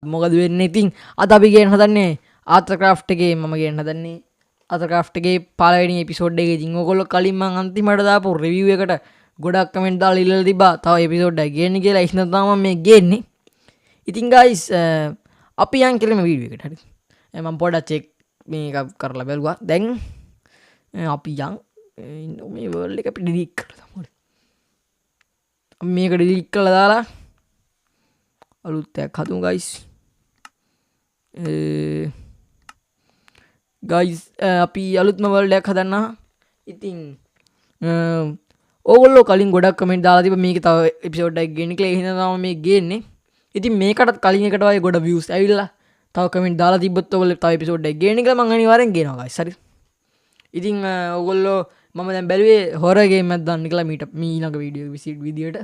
මොකද වෙන්නේ ඉතින් අද අපි ගේන්න හදන්නේ ආතරක්‍රාෆ්ට් එකේ මම ගේන්න හදන්නේ ආතරක්‍රාෆ්ට් එකේ පළවෙනි එපිසෝඩ් එකේ. ඉතින් ඕගොල්ලෝ කලින් මම අන්තිමට දාපු රිවිව් එකට ගොඩක් කමෙන්ට් දාලා ඉල්ලලා තිබ්බා තව එපිසෝඩ් එකක් ගේන්න කියලා. ඒ හින්දා තමයි මම මේ ගේන්නේ. ඉතින් guys අපි යන් කෙලින්ම වීඩියෝ එකට. හරි. මම පොඩ්ඩක් චෙක් මේක කරලා බලුවා. දැන් අපි යන් මේ වර්ල්ඩ් එක අපි ඩිලීට් කරලා දාමු. මේක ඩිලීට් කරලා දාලා අලුත් එකක් හදමු guys. ගයිස් අපි අලුත්ම වර්ල්ඩ් එකක් හදන්න. ඉතින් ඕගොල්ලෝ කලින් ගොඩක් කමෙන්ට් දාලා තිබ්බා මේක තව එපිසෝඩ් එකක් ගේන්න කියලා. ඒ හින්දා තමයි මේ ගේන්නේ. ඉතින් මේකටත් කලින් එකට වගේ ගොඩ views ඇවිල්ලා තව කමෙන්ට් දාලා තිබ්බොත් ඔයගොල්ලෝ තව එපිසෝඩ් එකක් ගේන්න කියලා මම අනිවාර්යෙන් ගේනවා guys. හරි. ඉතින් ඔයගොල්ලෝ මම දැන් බැලුවේ හොරර් ගේම් එකක් දාන්න කියලා මේ ඊළඟ වීඩියෝ විදියට.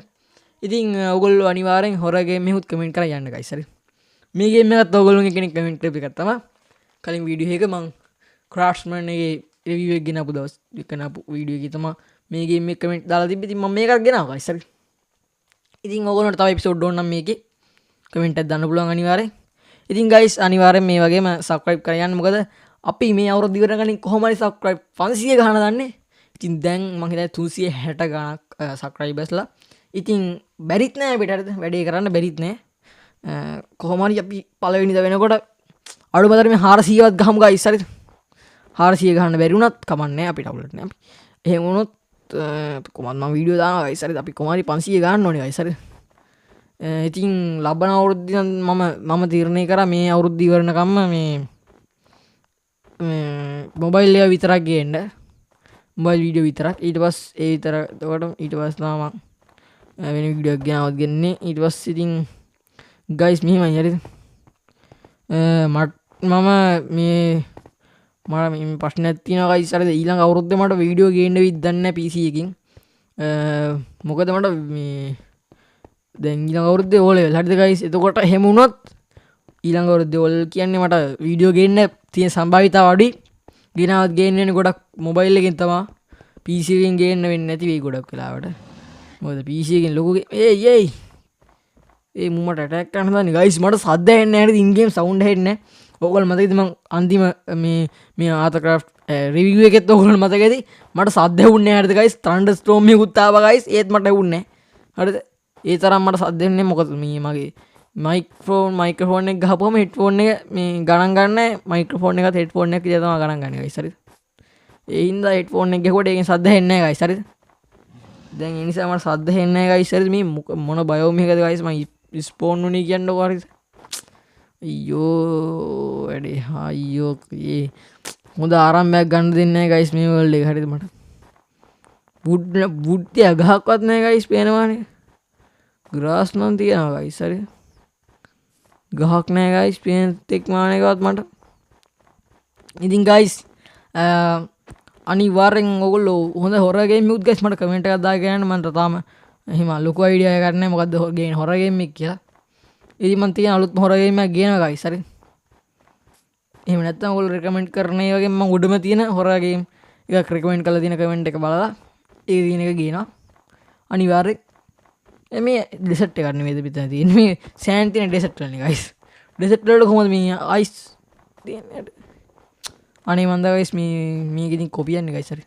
ඉතින් ඔයගොල්ලෝ අනිවාර්යෙන් හොරර් ගේම් එකත් කමෙන්ට් කරලා යන්න guys. හරි. මේ ගේම් එකත් ඔයගොල්ලෝගේ කෙනෙක් කමෙන්ට් කරපු එකක් තමයි. කලින් වීඩියෝ එක මම ක්‍රාෆ්ට්ස්මන් එකේ රිවිව් එක ගෙනාපු දවස් ගෙනාපු වීඩියෝ එකේ තමයි මේ ගේම් එක කමෙන්ට් දාලා තිබ්බේ. ඉතින් මම මේකත් ගෙනාවා guys. හරි. ඉතින් ඔයගොල්ලන්ට තව එපිසෝඩ් ඕන නම් මේකේ කමෙන්ට් එකක් දාන්න පුළුවන් අනිවාර්යෙන්. ඉතින් guys අනිවාර්යෙන් මේ වගේම subscribe කරලා යන්න. මොකද අපි මේ අවුරුද්ද ඉවර කරගන්න කොහොම හරි subscribe 500 ගහන දන්නේ. ඉතින් දැන් මම හිතන්නේ 360 ගණක් subscribersලා. ඉතින් බැරිත් නෑ අපිට. හරිද? වැඩේ කරන්න බැරිත් නෑ. කොහොම හරි අපි පළවෙනිද වෙනකොට අඩුමතරම 400වත් ගහමු guys. හරිද? 400 ගහන්න බැරි වුණත් කමන්නේ අපිට අවුලක් නෑ. අපි එහෙම වුණොත් කොහොමද මම වීඩියෝ දානවා guys. හරිද? අපි කොහොම හරි 500 ගහන්න ඕනේ guys. හරිද? ඉතින් ලබන අවුරුද්දේ මම තීරණය කරා මේ අවුරුද්ද ඉවරනකම්ම මේ මොබයිල් එක විතරක් ගේන්න. මොබයිල් වීඩියෝ විතරක්. ඊට පස්සේ ඒ විතර එතකොට ඊට පස්සේ තමයි වෙන වීඩියෝ එකක් ගෙනවත් ගන්නේ. ඊට පස්සේ ඉතින් guys මෙහෙමයි. හරිද? මට මේ ප්‍රශ්නයක් තියෙනවා guys. හරිද? ඊළඟ අවුරුද්දේ මට වීඩියෝ ගේන්න වෙයිද දන්නේ නැහැ PC එකකින්. මොකද මට මේ දැන් ඊළඟ අවුරුද්දේ O level. හරිද guys? එතකොට එහෙම වුණොත් ඊළඟ අවුරුද්දේ O level කියන්නේ මට වීඩියෝ ගේන්න තියෙන සම්භාවිතාව අඩුයි. ගෙනාවත් ගේන්න වෙන්නේ ගොඩක් මොබයිල් එකෙන් තමයි. PC එකෙන් ගේන්න වෙන්නේ නැති වෙයි ගොඩක් වෙලාවට. මොකද PC එකෙන් ලොකු ඒයි ඒ මුමට ඇටැක් කරන්න හදන්නේ guys. මට සද්ද ඇහෙන්නේ නැහැ. හරිද? ඉන් ගේම් සවුන්ඩ් ඇහෙන්නේ නැහැ. ඔයගොල්ලෝ මතකද මම අන්තිම මේ ආතරක්‍රාෆ්ට් රිවිව් එකෙත් ඔයගොල්ලෝ මතකද මට සද්ද ඇහුන්නේ නැහැ. හරිද guys? තන්ඩර් ස්ටෝම් එකකුත් ආවා guys. ඒත් මට ඇහුන්නේ නැහැ. හරිද? ඒ තරම් මට සද්ද එන්නේ මොකද මේ මගේ මයික්‍රොෆෝන් එක ගහපුවම හෙඩ්ෆෝන් එක මේ ගණන් ගන්න මයික්‍රොෆෝන් එකත් හෙඩ්ෆෝන් එක විතර තමයි ගණන් ගන්නේ guys. හරිද? ඒ හින්දා හෙඩ්ෆෝන් එක ගහුවට ඒකෙන් සද්ද ඇහෙන්නේ නැහැ guys. හරිද? දැන් ඒ නිසා මට සද්ද ඇහෙන්නේ නැහැ guys. හරිද? මේ මොන බයෝම් එකද guys මම ස්පෝන් වුණේ කියන්නකෝ. හරිද? අයියෝ වැඩේ අයියෝ ඒ හොඳ ආරම්භයක් ගන්න දෙන්නේ නැහැ guys මේ වර්ල්ඩ් එක. හරිද? මට වුඩ් තියා ගහක්වත් නැහැ guys පේනවානේ. ග්‍රාස් නම් තියෙනවා guys. හරිද? ගහක් නැහැ guys පේන තෙක් මානේකවත් මට. ඉතින් guys අනිවාර්යෙන් ඔයගොල්ලෝ හොඳ හොරර් ගේම් එකක් guys මට කමෙන්ට් එකක් දාගෙන යන්න. මම තාම එහෙම ලොකු අයිඩියා එකක් නැහැ මොකද්ද ගේන හොරර් ගේම් එක කියලා. ඉතින් මම තියෙන අලුත්ම හොරර් ගේම් එකක් ගේනවා guys. හරිද? එහෙම නැත්නම් ඔයගොල්ලෝ රෙකමෙන්ඩ් කරන ඒ වගේ මම උඩම තියෙන හොරර් ගේම් එකක් රෙකමෙන්ඩ් කරලා තියෙන කමෙන්ට් එක බලලා ඒ දින එක ගේනවා අනිවාර්යෙන්. මේ ඩෙසර්ට් එකක් නෙමෙයිද පිටත තියෙන්නේ. මේ සෑන් තියෙන ඩෙසර්ට් වලනේ guys. ඩෙසර්ට් වලට කොහොමද මේ අයිස් තියෙන්නේ? අනේ මන්ද guys මේක ඉතින් කොපියන්නේ guys. හරි.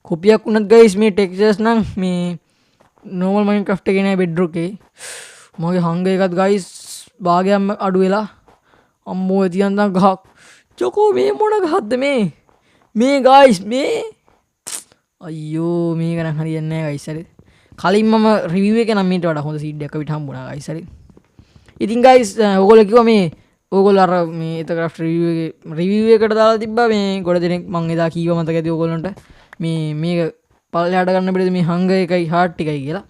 කොපියක් වුණත් guys මේ ටෙක්ස්චර්ස් නම් මේ normal Minecraft එකේ නෑ bedrock එකේ. මගේ හංග එකත් guys භාගයක්ම අඩු වෙලා අම්මෝ තියන් දැන් ගහක්. චොකෝ මේ මොන ගහක්ද මේ guys මේ අයියෝ මේක නම් හරියන්නේ නෑ guys. හරි. කලින් මම රිවිව් එකේ නම් මීට වඩා හොඳ සීඩ් එකක් අපිට හම්බුණා guys. හරි. ඉතින් guys ඔයගොල්ලෝ කිව්වා මේ ඔයගොල්ලෝ අර මේ එතක්‍රාෆ්ට් රිවිව් එකට දාලා තිබ්බා මේ ගොඩ දෙනෙක් මං එදා කීවා මතකද ඔයගොල්ලන්ට මේක පල්ලෙහාට ගන්න බැරිද මේ හංග එකයි හાર્ට් එකයි කියලා.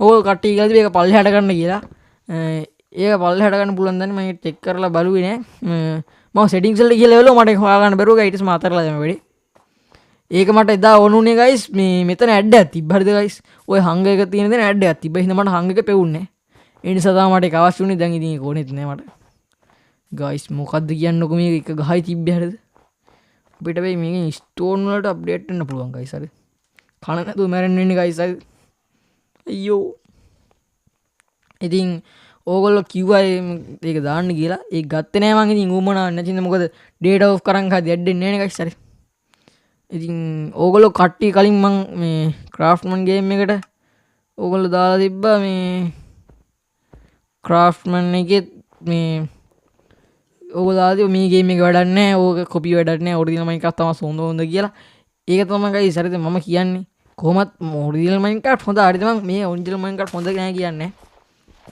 ඔයගොල්ලෝ කට්ටිය කියලා තිබ්බා ඒක පල්ලෙහාට ගන්න කියලා. ඒක පල්ලෙහාට ගන්න පුළුවන් දන්නේ මම චෙක් කරලා බලුවේ නෑ. මම සෙටින්ග්ස් වලට ගිහලා එවලෝ මට හොයාගන්න බැරුව ගියා. ඊට පස්සේ මම අතහැරලා දැම්මා වැඩි. ඒක මට එදා ඕනුනේ guys මේ මෙතන ඇඩ් එකක් තිබ්බ. හරිද guys? ඔය හංග එක තියෙන දේ ඇඩ් එකක් තිබ්බ. ඒ හින්දා මට හංග එක පෙවුන්නේ. ඒ නිසා තමයි මට ඒක අවශ්‍ය වුනේ. දැන් ඉතින් ඒක ඕනෙත් නෑ මට. guys මොකද්ද කියන්නකො මේක එක ගහයි තිබ්බේ. හරිද? අපිට වෙයි මේකෙන් ස්ටෝන් වලට අප්ඩේට් වෙන්න පුළුවන් guys. හරි. කන නැතුව මැරෙන්න වෙන්නේ guys. හරි. අයියෝ. ඉතින් ඕගොල්ලෝ කිව්වා ඒක දාන්න කියලා. ඒක ගත්තේ නෑ මං. ඉතින් ඌමනාවක් නැතිනම් මොකද ඩේටා ඔෆ් කරන් හදි ඇඩ්ඩෙන්නේ නෑනේ ගයිස්. හරි. ඉතින් ඕගොල්ලෝ කට්ටිය කලින් මං මේ ක්‍රාෆ්ට්මන් ගේම් එකට ඕගොල්ලෝ දාලා තිබ්බා මේ ක්‍රාෆ්ට්මන් එකේ මේ ඕගොල්ලෝ දාලා තිබ්බා මේ ගේම් එක වැඩක් නෑ. ඕක කොපි වැඩක් නෑ. ඔරිජිනල් මයින්ක්‍රාෆ්ට් තමයි හොඳ හොඳ කියලා. ඒක තමයි ගයිස්. හරිද මම කියන්නේ. කොහොමත් ඔරිජිනල් මයින්ක්‍රාෆ්ට් හොඳ. හරිද මං මේ ඔරිජිනල් මයින්ක්‍රාෆ්ට් හොඳ නෑ කියන්නේ.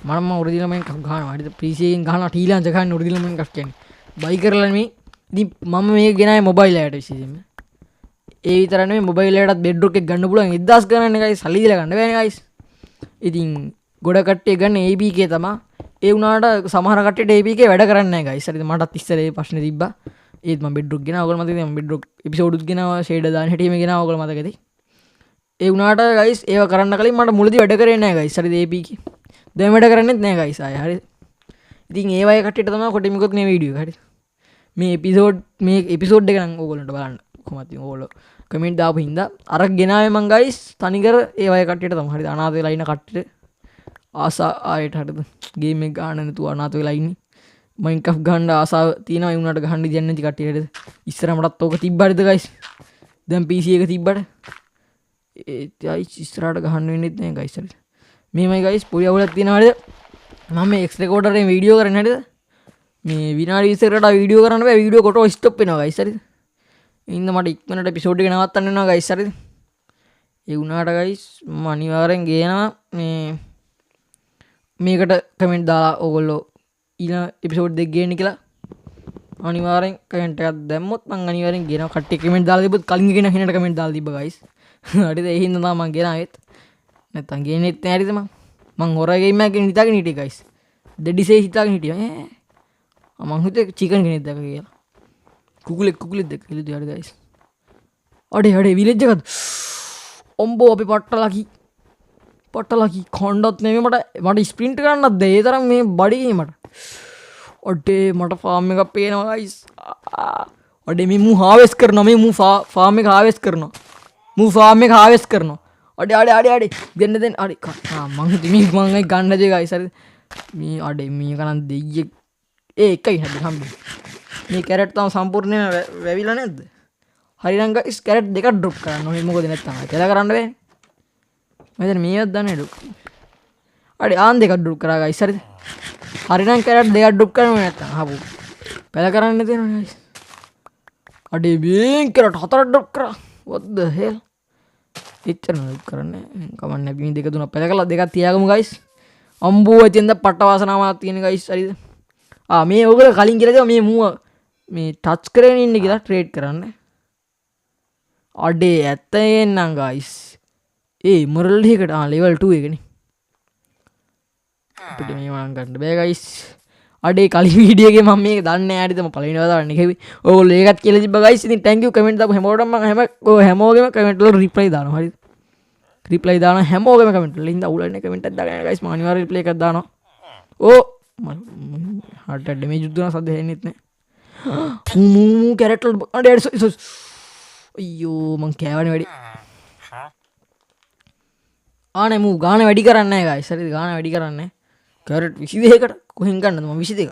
මම ඔරිජිනල් මයින්ක්‍රාෆ්ට් ගහනවා. හරිද ප්‍රීසියෙන් ගහනවා. ටීලාන්ජ් ගහන්නේ ඔරිජිනල් මයින්ක්‍රාෆ්ට් කියන්නේ. බයි කරලා නෙමෙයි. ඉතින් මම මේක ගෙනාවේ මොබයිල් එකට විශේෂයෙන්ම. ඒ විතර නෙමෙයි මොබයිල් එකටත් බෙඩ්රොක් එක ගන්න පුළුවන් 1000 ගණන් එකයි සල්ලි දීලා ගන්න බෑනේ ගයිස්. ඉතින් ගොඩ කට්ටිය ගන්න ABK තමයි. ඒ වුණාට සමහර කට්ටියට ABK වැඩ කරන්නේ නැහැ ගයිස්. හරිද මටත් ඉස්සර ඒ ප්‍රශ්නේ තිබ්බා. ඒත් මම බෙඩ්රොක් ගෙනාවා. ඔයගොල්ලෝ මතකද මම බෙඩ්රොක් එපිසෝඩ් උත් ගෙනාවා ෂේඩර් දාන්න හැටි මේ ගෙනාවා. ඔයගොල්ලෝ මතකද? ඒ වුණාට ගයිස් ඒව කරන්න කලින් මට මුලදී වැඩ කරේ නැහැ ගයිස්. හරිද ABK. දැන් වැඩ කරන්නේත් නැහැ ගයිස් ආයේ. හරිද? ඉතින් ඒ වගේ කට්ටියට තමයි කොටිමිකොත් මේ වීඩියෝ එක. හරිද? මේ එපිසෝඩ් එක නම් ඕගොල්ලන්ට බලන්න. කොහොමද ඉතින් ඕගොල්ලෝ කමෙන්ට් දාපු හින්දා අර ගෙනාවේ මං ගයිස් තනිකර ඒ වගේ කට්ටියට තමයි. හරිද? අනාථ වෙලා ඉන්න කට්ටියට ආසා ආයෙත් හරිද? ගේම් එක ගන්න නැතුව අනාථ වෙලා ඉන්නේ. මයින්ක්‍රාෆ්ට් ගහන්න ආසාව තියෙනවා ඒ උනාට ගහන්න දෙන්නේ නැති කට්ටිය. හරිද? ඉස්සර මටත් ඕක තිබ්බාද ගයිස්? දැන් PC එක තිබ්බට ඒ ඉස්සරහට ගහන්න වෙන්නෙත් නැහැ ගයිස්. හරිද? මේමයි ගයිස් පොඩි අවුලක් තියෙනවා. හරිද? මම මේ එක්ස් රෙකෝඩරෙන් වීඩියෝ කරන්නේ. හරිද? මේ විනාඩි 20කට වීඩියෝ කරන්න බෑ. වීඩියෝ කොට ස්ටොප් වෙනවා ගයිස්. හරිද? ඉන්න මට ඉක්මනට එපිසෝඩ් එක නවත්තන්න වෙනවා ගයිස්. හරිද? ඒ වුණාට ගයිස් මම අනිවාර්යෙන් ගේනවා මේ මේකට කමෙන්ට් දාලා ඕගොල්ලෝ ඊළඟ එපිසෝඩ් දෙක ගේන්න කියලා අනිවාර්යෙන් කමෙන්ට් එකක් දැම්මොත් මම අනිවාර්යෙන් ගේනවා. කට්ටිය කමෙන්ට් දාලා තිබ්බොත් කලින් ගෙන හිනට කමෙන්ට් දාලා තිබ්බා ගයිස්. හරිද? ඒ හින්දා තමයි මම ගෙනාවෙත්. නැත්තම් ගේන්නෙත් නෑ. හරිද? මම හොරර් ගේම් එකක් ගෙන හිතාගෙන හිටියේ ගයිස්. දෙඩිසේ හිතාගෙන හිටියා. මං හිතුවේ චිකන් කෙනෙක් දැක කියලා. කුකුලෙක් දැක කියලා හරි ගයිස්. අඩේ විලේජ් එකද? ඔම්බෝ අපි පට්ටලකි කොණ්ඩත් නෙමෙයි මට ස්ප්‍රින්ට් කරන්නත් දෙයි. ඒ තරම් මේ බඩේ මට. අඩේ මට ෆාම් එකක් පේනවා ගයිස්. අඩේ මේ මූ හාවෙස්ට් කරනවා. මේ මූ ෆාම් එක හාවෙස්ට් කරනවා. අඩේ දෙන්න අඩේ මං හිතුවේ මං ඒක ගන්න දේ ගයිස්. හරිද? මේ අඩේ මේක නම් දෙයියෙක් එකයි හරි හම්බෙන්නේ. මේ කැරට් තම සම්පූර්ණයෙන්ම වැවිලා නැද්ද? හරිනම් ගයිස් කැරට් දෙකක් ඩ්‍රොප් කරන්න ඕනේ. මොකද නැත්තම් කියලා කරන්න බෑනේ. මම දැන් මේවත් දන්නේ ඩ්‍රොප්. අඩේ ආන් දෙකක් ඩ්‍රොප් කරා ගයිස්. හරිද? හරිනම් කැරට් දෙකක් ඩ්‍රොප් කරන්න නැත්තම් හපු. පැල කරන්න දෙනවා ගයිස්. අඩේ බීන් කැරට් හතරක් ඩ්‍රොප් කරා. what the hell? එච්චර ඩ්‍රොප් කරන්නේ. කමන්නේ අපි මේ දෙක තුනක් පැල කරලා දෙකක් තියාගමු ගයිස්. අම්බෝ ඇතින්ද පට්ට වාසනාවක් තියෙන ගයිස්. හරිද? මේ ඔයගොල්ලෝ කලින් කියලා දෙනවා මේ මූව මේ ටච් කරගෙන ඉන්න කියලා ට්‍රේඩ් කරන්න. අඩේ ඇත්තෙන් නම් ගයිස් එමරල්ඩ් එකට ලෙවල් 2 එකනේ. අපිට මේ වань ගන්න බෑ ගයිස්. අඩේ කලින් වීඩියෝ එකේ මම මේක දන්නේ නැහැ. හරිද? මම පළවෙනි වතාවට නෙවෙයි. ඔයගොල්ලෝ ඒකත් කියලා තිබ්බා ගයිස්. ඉතින් thank you කමෙන්ට් දාපු හැමෝටම මම හැමෝගෙම කමෙන්ට් වල රිප්ලයි දානවා. හරිද? රිප්ලයි දාන හැමෝගෙම කමෙන්ට් වල ඉඳලා උලන්නේ කමෙන්ට් එකක් දාගන්න ගයිස්. මම අනිවාර්යෙන් රිප්ලයි එකක් දානවා. හට ඩැමේජ් දුන්නා සද්ද හෙන්නෙත් නෑ. මූ කැරක්ටර් අඩේ අයියෝ මං කෑවනේ වැඩි. ආනේ මූ ගාන වැඩි කරන්නේ නැහැ ගයිස්. හරිද? ගාන වැඩි කරන්නේ. කැරට් 22කට කොහෙන් ගන්නද මම 22ක්.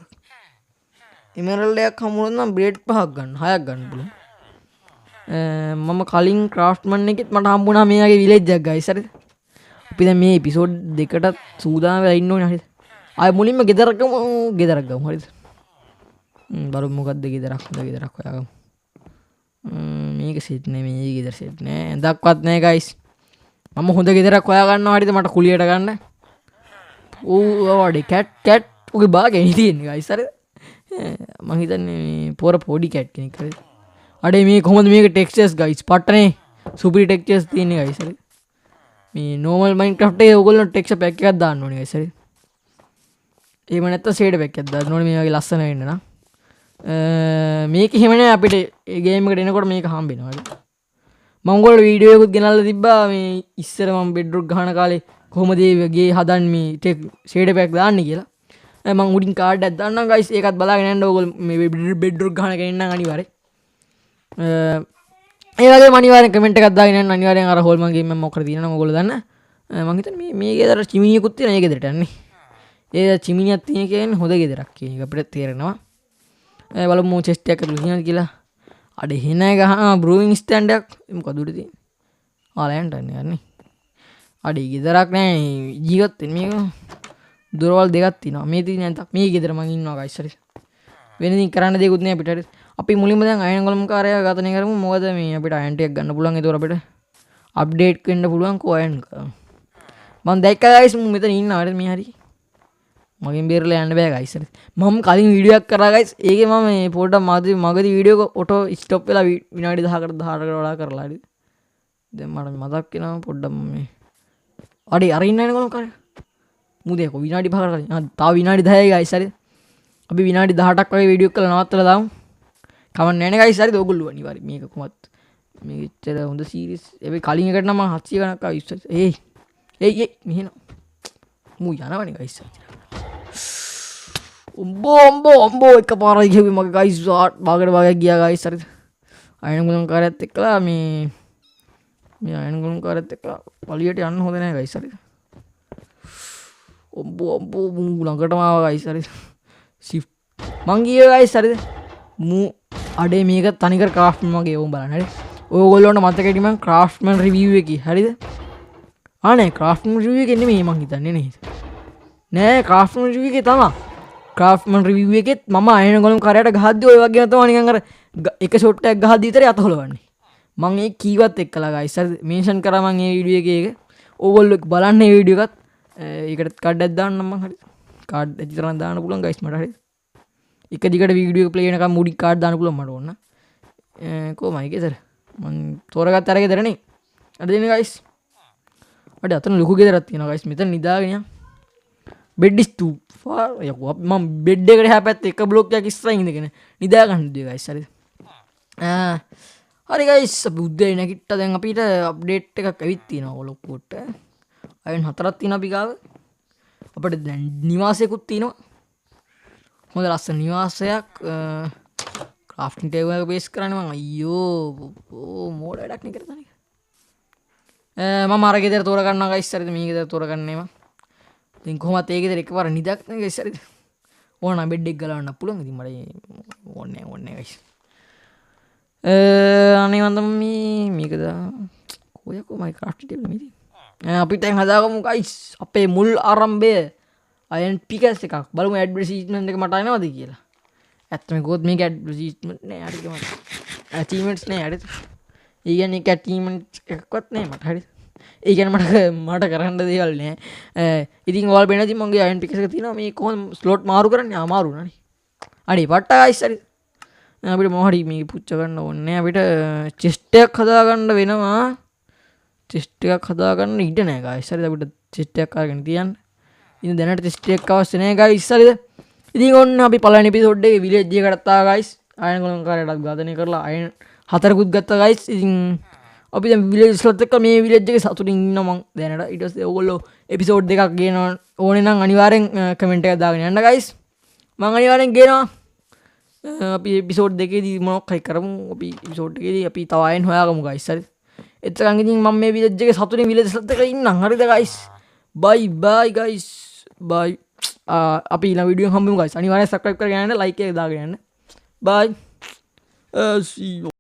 එමරල්ඩ් එකක් හම්බුනොත් නම් බ්‍රේඩ් 5ක් ගන්න 6ක් ගන්න පුළුවන්. මම කලින් ක්‍රාෆ්ට්මන් එකෙත් මට හම්බුණා මේ වගේ විලේජ් එකක් ගයිස්. හරිද? අපි දැන් මේ එපිසෝඩ් දෙකටත් සූදානම් වෙලා ඉන්න ඕනේ. හරිද? ආය මුලින්ම ගෙදරක් ගමු. හරිද? බලමු මොකද්ද ගෙදරක් හොයාගමු. මේක සෙට් නෑ. මේ ගෙදර සෙට් නෑ. දක්වත් නෑ ගයිස්. මම හොඳ ගෙදරක් හොයා ගන්නවා. හරිද? මට කුලියට ගන්න. අඩේ කැට් උගේ බාගෙන තියෙන්නේ ගයිස්. හරිද? මං හිතන්නේ පොර පොඩි කැට් කෙනෙක්. හරිද? අඩේ මේ කොහොමද මේක ටෙක්ස්චර්ස් ගයිස් පට්ටනේ සුපිරි ටෙක්ස්චර්ස් තියෙන්නේ ගයිස්. හරිද? මේ නෝමල් මයින්ක්‍රාෆ්ට් එකේ ඕගොල්ලෝ ටෙක්ස්චර් පැක් එකක් දාන්න ඕනේ ගයිස්. හරිද? එහෙම නැත්නම් ෂේඩ් පැක් එකක් දාන්න ඕනේ මේ වගේ ලස්සන වෙන්න නම්. මේක එහෙම නෑ අපිට ගේම් එකට එනකොට මේක හම්බ වෙනවා. හරිද? මම ඔයගොල්ලෝ වීඩියෝ එකකුත් ගෙනල්ලා තිබ්බා මේ ඉස්සර මම බෙඩ්රොක් ගහන කාලේ කොහොමද මේ ගේ හදන්නේ මේ ෂේඩ් පැක් දාන්නේ කියලා. මම උඩින් කාඩ් එකක් දාන්නම් ගයිස්. ඒකත් බලාගෙන යන්න ඕගොල්ලෝ මේ බෙඩ්රොක් ගහන කෙනෙක් නම් අනිවාර්යෙන්. ඒ වගේම අනිවාර්යෙන් කමෙන්ට් එකක් දාගෙන යන්න. අනිවාර්යෙන් අර හෝල්මන් ගේම් එක මොකද තියෙනවද ඔයගොල්ලෝ දන්න. මම හිතන්නේ මේ ගෙදර චිමිනියකුත් තියෙන ඒ ගෙදරට යන්නේ. ඒ චිමිනියක් තියෙන කියන්නේ හොඳ ගෙදරක් කියන එක අපිට තේරෙනවා. බලමු චෙස්ට් එකක් ඇතුළේ තියෙනවද කියලා. අඩේ හිනා ගහන බ්‍රූවිං ස්ටෑන්ඩ් එකක් මොකද උඩ තියෙන්නේ? ලෑන්ටර්න් එකක් නේ. අඩේ ගෙදරක් නෑ ජීවත් වෙන්න මේක. දොරවල් දෙකක් තියෙනවා. මේ තියෙන නැත්නම් මේ ගෙදර මං ඉන්නවා ගයිස් හරි. වෙන ඉතින් කරන්න දෙයක්වත් නෑ අපිට හරි. අපි මුලින්ම දැන් අයන් ගොලම් කාර්යය ඝාතනය කරමු. මොකද මේ අපිට අයන් ටිකක් ගන්න පුළුවන්. ඒතකොට අපිට අප්ඩේට් වෙන්න පුළුවන් කොයන් මම දැක්කා ගයිස් මම මෙතන ඉන්නවා හරි මේ හරි මගෙන් බේරලා යන්න බෑ ගයිස් හරි මම කලින් වීඩියෝ එකක් කරා ගයිස් ඒකේ මම මේ පොඩ්ඩක් මගදී වීඩියෝ එක ඔටෝ ස්ටොප් වෙලා විනාඩි 10කට 18කට වඩා කරලා හරි දැන් මට මතක් වෙනවා පොඩ්ඩක් මේ අඩේ අර ඉන්න නේද කොහොම මුදේ කො විනාඩි 5කට කලින් තව විනාඩි 10යි ගයිස් හරි අපි විනාඩි 18ක් වගේ වීඩියෝ එක කරලා නවත්තලා දාමු කමක් නැහැ නේ ගයිස් හරිද ඕගොල්ලෝ අනිවාර්යයෙන් මේක කොහොමත් මේ ඉච්චර හොඳ සීරීස් ඒ කලින් එකට නම් 700 ගණක් ආවා ඉස්සර ඒ මෙහෙන මු යනවනේ ගයිස් උඹෝ එකපාරයි ගෙවි මගේ ගයිස් බාගට බාගයක් ගියා ගයිස් හරිද අයන ගුණ කාර්යයත් එක්කලා මේ අයන ගුණ කාර්යයත් එක්කලා පළියට යන්න හොඳ නැහැ ගයිස් හරිද උඹෝ මු ළඟටම ආවා ගයිස් හරිද shift මං ගියේ ගයිස් හරිද මු අඩේ මේක තනිකර ක්‍රාෆ්ට්මන් වගේ ඕම් බලන්න හරි ඔයගොල්ලන්ට මතකයි මම ක්‍රාෆ්ට්මන් රිවිව් එකේ හරිද ආනේ ක්‍රාෆ්ට්මන් රිවිව් එකේ නෙමෙයි මං හිතන්නේ නේද නෑ ක්‍රාෆ්ට්මන් රිවිව් එකේ තමයි ක්‍රාෆ්ට්මන් රිවිව් එකෙත් මම අයන ගොලම් කරයට ගහද්දි ඔය වගේම තමයි නිකන් අර එක ෂොට් එකක් ගහද්දි විතරයි අත හොලවන්නේ මං ඒ කීවත් එක්කලා ගයිස් හරි මෙන්ෂන් කරා මං ඒ වීඩියෝ එකේ ඒක ඕගොල්ලෝ බලන්න මේ වීඩියෝ එකත් ඒකට කාඩ් එකක් දාන්නම් මං හරි කාඩ් එක විතරක් දාන්න පුළුවන් ගයිස් මට හරි එක දිගට වීඩියෝ එක ප්ලේ වෙනකම් මුඩි කාඩ් දාන්න පුළුවන් මට ඕන කොහමයි ගෙදර මං තෝරගත්ත අර ගෙදරනේ අද දෙන්නේ ගයිස් අඩ අතන ලොකු ගෙදරක් තියෙනවා ගයිස් මෙතන නිදාගෙන යන්න බෙඩ් is too far යකෝ මම බෙඩ් එකට එහා පැත්තේ එක බ්ලොක් එකක් ඉස්සරහින් ඉඳගෙන නිදා ගන්න දුවේ ගයිස් හරිද හරි ගයිස් අපි උදේ නැගිට්ටා දැන් අපිට අප්ඩේට් එකක් ඇවිත් තියෙනවා ලොකුවට අයන් 4ක් තියෙනවා අපි ගාව අපිට දැන් නිවාසයකුත් තියෙනවා හොඳ ලස්සන නිවාසයක් ක්‍රාෆ්ටින් ටේබල් එක බේස් කරන්නේ මං අයියෝ මෝඩ වැඩක් නේ කරන්නේ මම අර ගෙදර තෝරගන්නවා ගයිස් හරිද මේ ගෙදර තෝරගන්නේ මම ඉතින් කොහොමද ඒ ගෙදර එකපාර නිදක් නේ ගයිස් හරිද ඕන නම් බෙඩ් එක ගලවන්න පුළුවන් ඉතින් මට ඕනේ ගයිස් අනේ මන්ද මේකද කොයකෝ මයි ක්‍රාෆ්ට් ටේබල් මේ තියෙන්නේ අපි දැන් හදාගමු ගයිස් අපේ මුල් ආරම්භය අයන් පිකස් එකක් බලමු ඇඩ්වර්ටයිස්මන්ට් එක මට එනවද කියලා ඇත්තම කිව්වොත් මේක ඇඩ්වර්ටයිස්මන්ට් නෑ හරිද මට ඇචීව්මන්ට්ස් නෑ හරිද ඒ කියන්නේ ඒක ඇචීව්මන්ට් එකක්වත් නෑ මට හරිද ඒ කියන්නේ මට කරන්න දේවල් නෑ ඉතින් ඔයාලා බෙනදී මගේ අයන් පිකස් එක තියෙනවා මේ කොහොම ස්ලොට් මාරු කරන්නේ අමාරු නේ අඩේ පට්ට ගයිස් හරිද අපිට මොහරි මේ පුච්ච ගන්න ඕනේ අපිට චෙස්ට් එකක් හදාගන්න වෙනවා චෙස්ට් එකක් හදාගන්න ඉඩ නෑ ගයිස් හරිද අපිට චෙස්ට් එකක් අරගෙන තියන්න ඉතින් දැනට චෙස්ට් එකක් අවශ්‍ය නෑ ගයිස් හරිද ඉතින් ඔන්න අපි පළවෙනි එපිසෝඩ් එකේ විලේජ් එකකට ආවා ගයිස් අයන් ගොලම් කාර්යයටත් ඝාතනය කරලා අයන් 4කුත් ගත්තා ගයිස් ඉතින් අපි දැන් විලේජ් ස්ලොට් එක මේ විලේජ් එකේ සතුටින් ඉන්නවා මං දැනට ඊට පස්සේ ඕගොල්ලෝ එපිසෝඩ් දෙකක් ගේනවා ඕනේ නම් අනිවාර්යෙන් කමෙන්ට් එකක් දාගෙන යන්න ගයිස් මං අනිවාර්යෙන් ගේනවා අපි එපිසෝඩ් දෙකේදී මොනක් හරි කරමු අපි එපිසෝඩ් එකේදී අපි තව අයන් හොයාගමු ගයිස් හරි එතකන් ඉතින් මම මේ විලේජ් එකේ සතුටින් විලේජ් ස්ලොට් එකේ ඉන්නම් හරිද ගයිස් බයි ගයිස් බයි අපි ඊළඟ වීඩියෝ එකෙන් හම්බෙමු ගයිස් අනිවාර්යෙන් සබ්ස්ක්‍රයිබ් කරගෙන යන්න ලයික් එක දාගෙන යන්න බයි see you